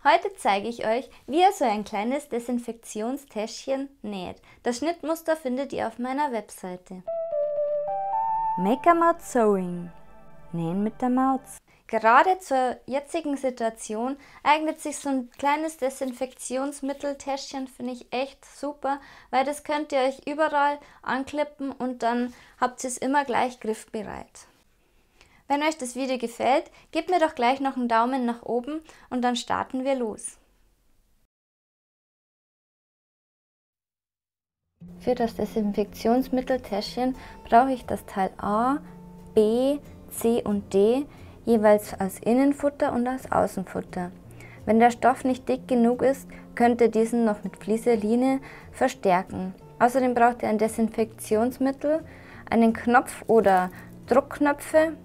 Heute zeige ich euch, wie ihr so ein kleines Desinfektionstäschchen näht. Das Schnittmuster findet ihr auf meiner Webseite. Make a Mouth Sewing. Nähen mit der Maus. Gerade zur jetzigen Situation eignet sich so ein kleines Desinfektionsmitteltäschchen, finde ich echt super, weil das könnt ihr euch überall anklippen und dann habt ihr es immer gleich griffbereit. Wenn euch das Video gefällt, gebt mir doch gleich noch einen Daumen nach oben und dann starten wir los. Für das Desinfektionsmitteltäschchen brauche ich das Teil A, B, C und D, jeweils als Innenfutter und als Außenfutter. Wenn der Stoff nicht dick genug ist, könnt ihr diesen noch mit Flieseline verstärken. Außerdem braucht ihr ein Desinfektionsmittel, einen Knopf oder Druckknöpfe,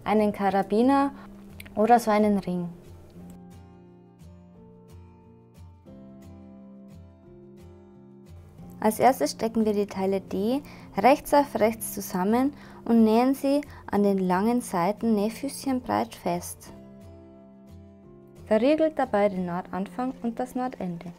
einen Karabiner oder so einen Ring. Als erstes stecken wir die Teile D rechts auf rechts zusammen und nähen sie an den langen Seiten nähfüßchenbreit fest. Verriegelt dabei den Nahtanfang und das Nahtende.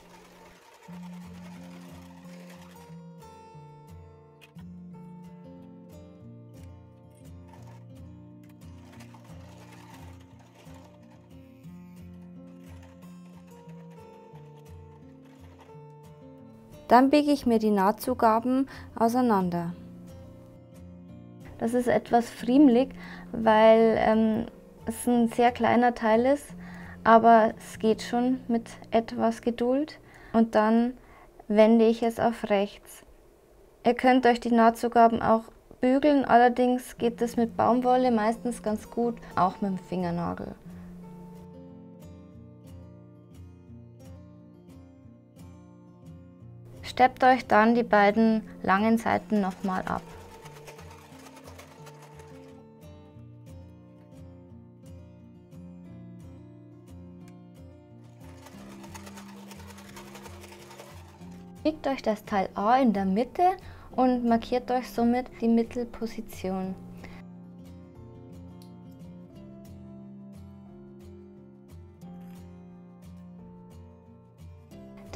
Dann biege ich mir die Nahtzugaben auseinander. Das ist etwas friemelig, weil es ein sehr kleiner Teil ist, aber es geht schon mit etwas Geduld. Und dann wende ich es auf rechts. Ihr könnt euch die Nahtzugaben auch bügeln, allerdings geht es mit Baumwolle meistens ganz gut, auch mit dem Fingernagel. Steppt euch dann die beiden langen Seiten nochmal ab. Biegt euch das Teil A in der Mitte und markiert euch somit die Mittelposition.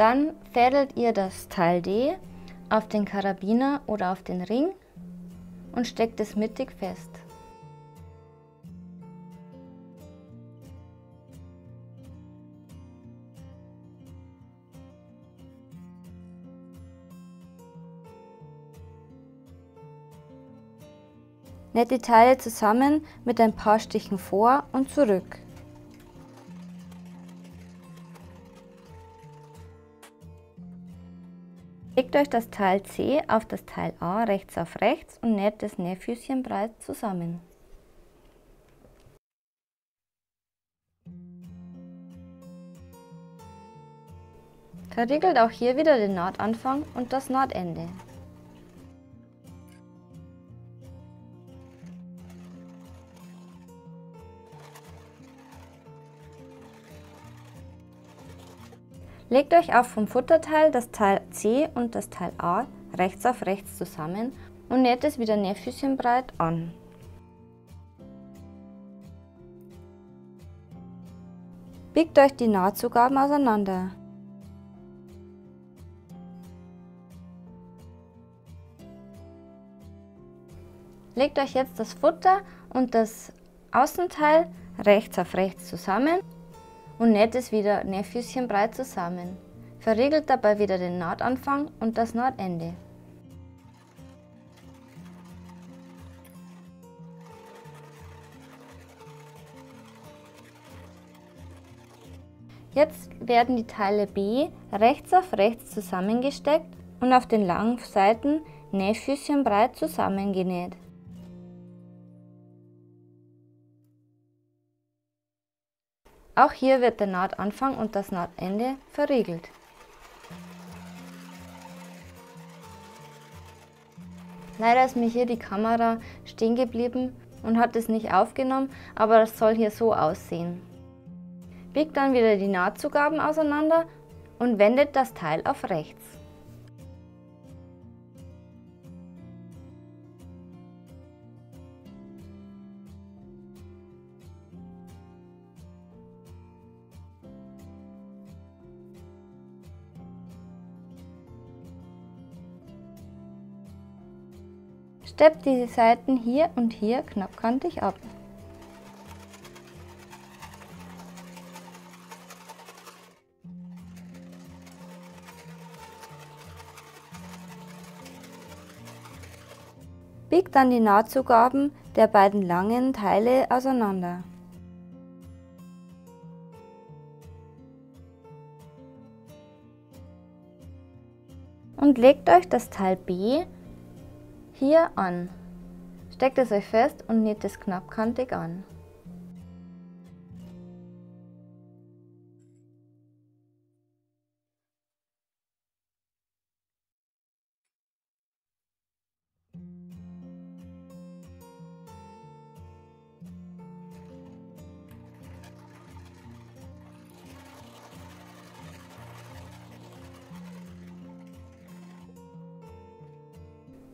Dann fädelt ihr das Teil D auf den Karabiner oder auf den Ring und steckt es mittig fest. Näht die Teile zusammen mit ein paar Stichen vor und zurück. Legt euch das Teil C auf das Teil A rechts auf rechts und näht das Nähfüßchen breit zusammen. Verriegelt auch hier wieder den Nahtanfang und das Nahtende. Legt euch auch vom Futterteil das Teil C und das Teil A rechts auf rechts zusammen und näht es wieder nähfüßchenbreit an. Biegt euch die Nahtzugaben auseinander. Legt euch jetzt das Futter und das Außenteil rechts auf rechts zusammen und näht es wieder nähfüßchenbreit zusammen. Verriegelt dabei wieder den Nahtanfang und das Nahtende. Jetzt werden die Teile B rechts auf rechts zusammengesteckt und auf den langen Seiten nähfüßchenbreit zusammengenäht. Auch hier wird der Nahtanfang und das Nahtende verriegelt. Leider ist mir hier die Kamera stehen geblieben und hat es nicht aufgenommen, aber das soll hier so aussehen. Biegt dann wieder die Nahtzugaben auseinander und wendet das Teil auf rechts. Steppt die Seiten hier und hier knappkantig ab. Biegt dann die Nahtzugaben der beiden langen Teile auseinander. Und legt euch das Teil B hier an. Steckt es euch fest und näht es knappkantig an.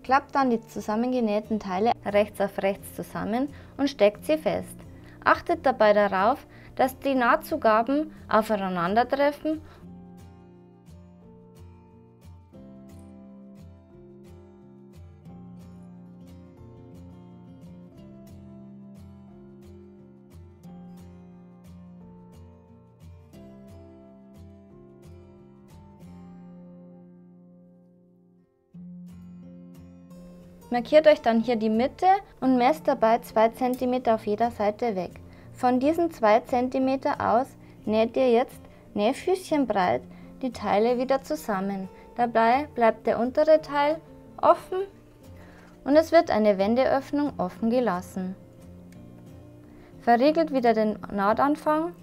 Klappt dann die zusammengenähten Teile rechts auf rechts zusammen und steckt sie fest. Achtet dabei darauf, dass die Nahtzugaben aufeinandertreffen . Markiert euch dann hier die Mitte und messt dabei 2 cm auf jeder Seite weg. Von diesen 2 cm aus näht ihr jetzt nähfüßchenbreit die Teile wieder zusammen. Dabei bleibt der untere Teil offen und es wird eine Wendeöffnung offen gelassen. Verriegelt wieder den Nahtanfang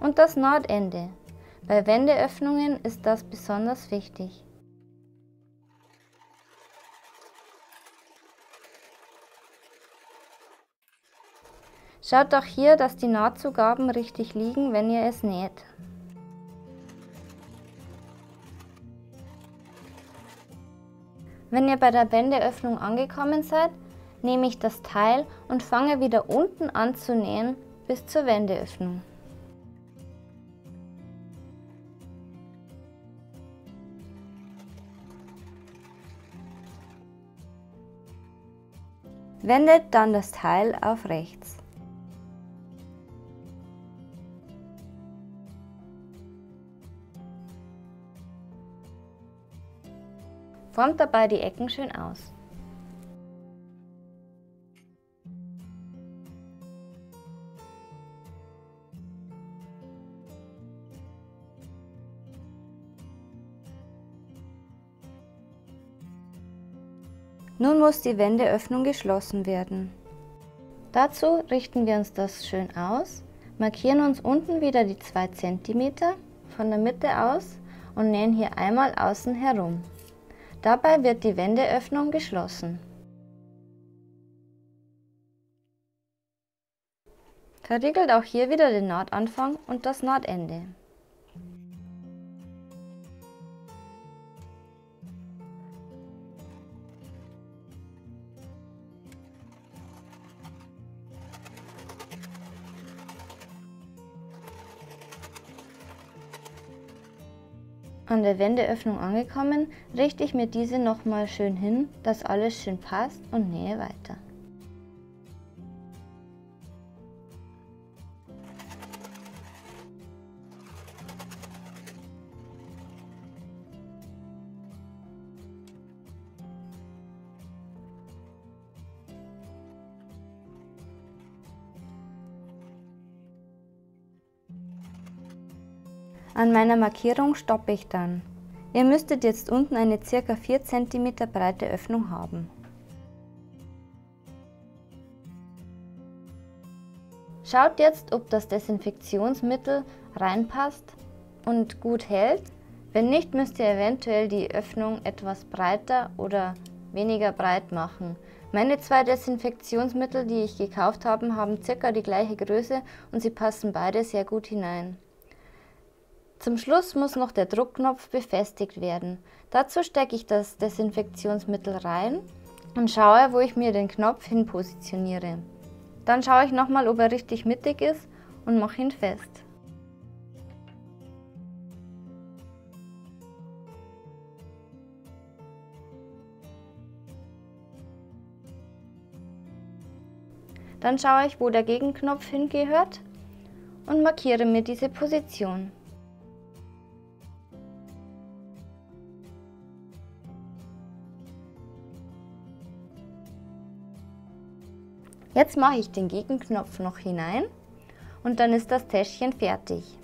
und das Nahtende. Bei Wendeöffnungen ist das besonders wichtig. Schaut auch hier, dass die Nahtzugaben richtig liegen, wenn ihr es näht. Wenn ihr bei der Wendeöffnung angekommen seid, nehme ich das Teil und fange wieder unten an zu nähen bis zur Wendeöffnung. Wendet dann das Teil auf rechts. Formt dabei die Ecken schön aus. Nun muss die Wendeöffnung geschlossen werden. Dazu richten wir uns das schön aus, markieren uns unten wieder die 2 cm von der Mitte aus und nähen hier einmal außen herum. Dabei wird die Wendeöffnung geschlossen. Verriegelt auch hier wieder den Nahtanfang und das Nahtende. An der Wendeöffnung angekommen, richte ich mir diese nochmal schön hin, dass alles schön passt und nähe weiter. An meiner Markierung stoppe ich dann. Ihr müsstet jetzt unten eine ca. 4 cm breite Öffnung haben. Schaut jetzt, ob das Desinfektionsmittel reinpasst und gut hält. Wenn nicht, müsst ihr eventuell die Öffnung etwas breiter oder weniger breit machen. Meine 2 Desinfektionsmittel, die ich gekauft habe, haben ca. die gleiche Größe und sie passen beide sehr gut hinein. Zum Schluss muss noch der Druckknopf befestigt werden. Dazu stecke ich das Desinfektionsmittel rein und schaue, wo ich mir den Knopf hin positioniere. Dann schaue ich nochmal, ob er richtig mittig ist und mache ihn fest. Dann schaue ich, wo der Gegenknopf hingehört und markiere mir diese Position. Jetzt mache ich den Gegenknopf noch hinein und dann ist das Täschchen fertig.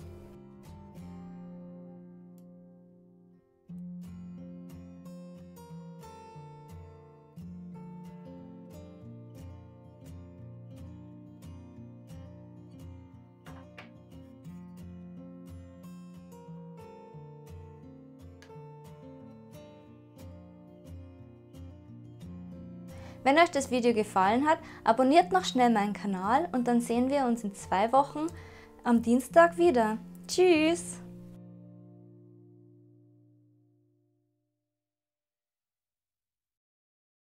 Wenn euch das Video gefallen hat, abonniert noch schnell meinen Kanal und dann sehen wir uns in 2 Wochen am Dienstag wieder. Tschüss!